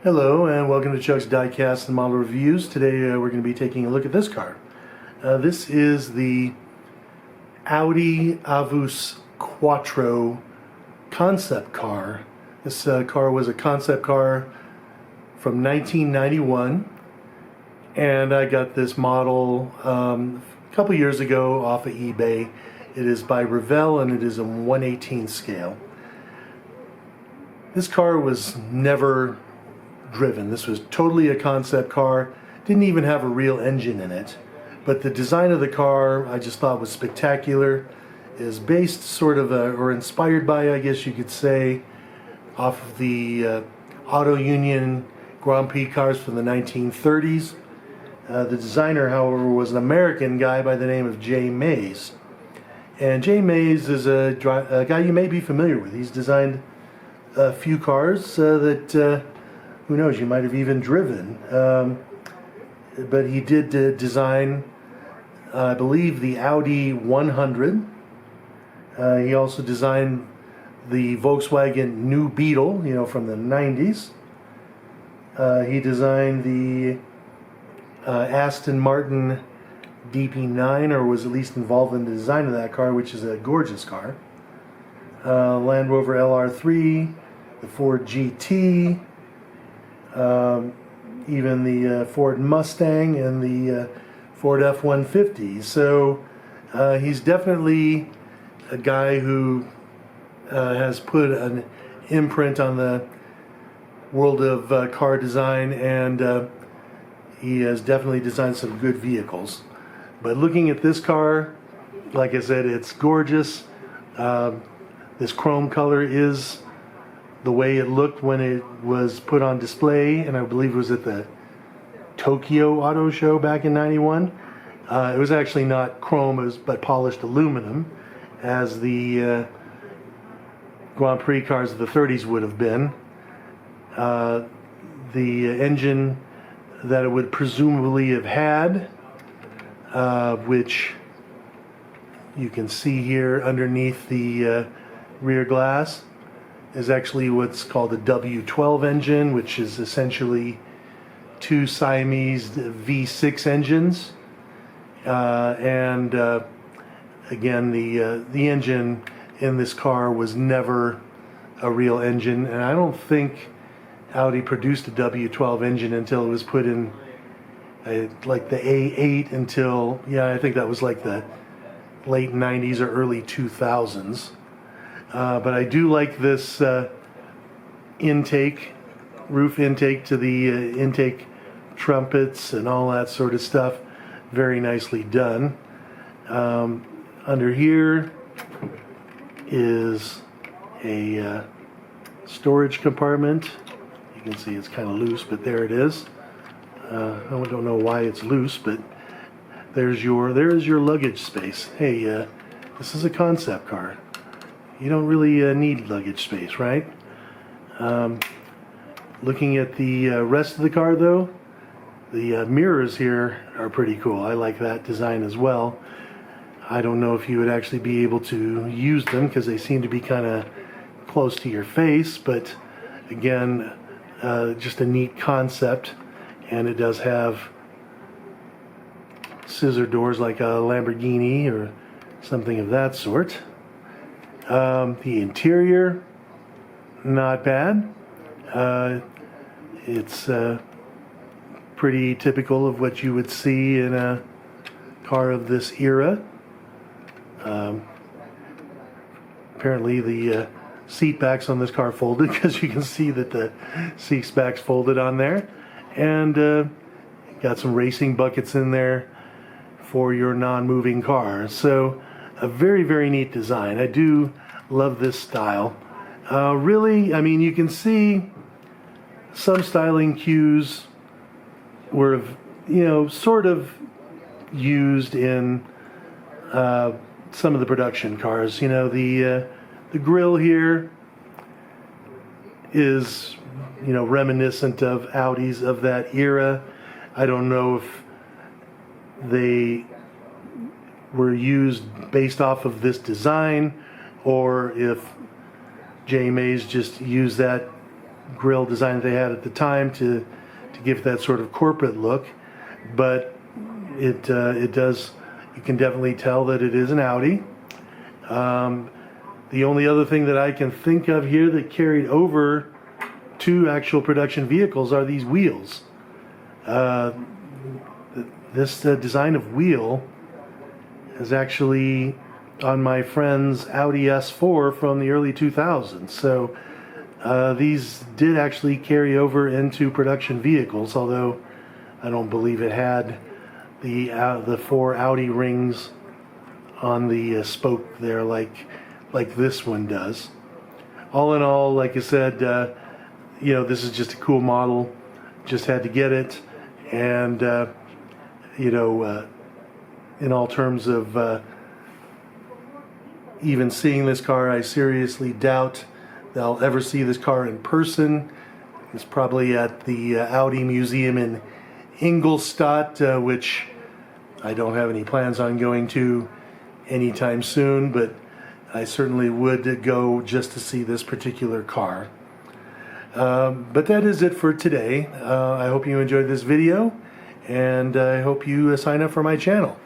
Hello and welcome to Chuck's Diecast and Model Reviews. Today we're going to be taking a look at this car. This is the Audi Avus Quattro concept car. This car was a concept car from 1991, and I got this model a couple years ago off of eBay. It is by Revell and it is a 1/18 scale. This car was never driven. This was totally a concept car. Didn't even have a real engine in it. But the design of the car I just thought was spectacular. It is based sort of or inspired by, I guess you could say, off of the Auto Union Grand Prix cars from the 1930s. The designer, however, was an American guy by the name of Jay Mays. And Jay Mays is a guy you may be familiar with. He's designed a few cars that who knows, you might have even driven. But he did design, I believe, the Audi 100. He also designed the Volkswagen New Beetle, from the 90s. He designed the Aston Martin DP9, or was at least involved in the design of that car, which is a gorgeous car. Land Rover LR3, the Ford GT, even the Ford Mustang and the Ford F-150. So he's definitely a guy who has put an imprint on the world of car design, and he has definitely designed some good vehicles. But looking at this car, like I said, it's gorgeous. This chrome color is the way it looked when it was put on display, and I believe it was at the Tokyo Auto Show back in '91. It was actually not chrome, but polished aluminum, as the Grand Prix cars of the 30s would have been. The engine that it would presumably have had, which you can see here underneath the rear glass, is actually what's called a W12 engine, which is essentially two Siamese V6 engines. And again, the engine in this car was never a real engine, and I don't think Audi produced a W12 engine until it was put in like the A8 until, I think that was like the late 90s or early 2000s. But I do like this roof intake to the intake trumpets and all that sort of stuff. Very nicely done. Under here is a storage compartment. You can see it's kind of loose, but there it is. I don't know why it's loose, but there is your luggage space. Hey, this is a concept car. You don't really need luggage space, right? Looking at the rest of the car, though, the mirrors here are pretty cool. I like that design as well. I don't know if you would actually be able to use them because they seem to be kind of close to your face, but again, just a neat concept. And it does have scissor doors like a Lamborghini or something of that sort. The interior, not bad. It's pretty typical of what you would see in a car of this era. Apparently the seat backs on this car folded, because you can see that the seat backs folded on there. And got some racing buckets in there for your non-moving car. So a very, very neat design. I do love this style. Really, I mean, you can see some styling cues were, sort of used in some of the production cars. The grille here is, reminiscent of Audis of that era. I don't know if they were used based off of this design, or if Jay Mays just used that grille design that they had at the time to give that sort of corporate look, but it does. You can definitely tell that it is an Audi. The only other thing that I can think of here that carried over to actual production vehicles are these wheels. This design of wheel is actually on my friend's Audi S4 from the early 2000s. So these did actually carry over into production vehicles, although I don't believe it had the 4 Audi rings on the spoke there like this one does. All in all, like I said, this is just a cool model. Just had to get it, and in all terms of even seeing this car, I seriously doubt that I'll ever see this car in person. It's probably at the Audi Museum in Ingolstadt, which I don't have any plans on going to anytime soon, but I certainly would go just to see this particular car. But that is it for today. I hope you enjoyed this video, and I hope you sign up for my channel.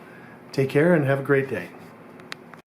Take care and have a great day.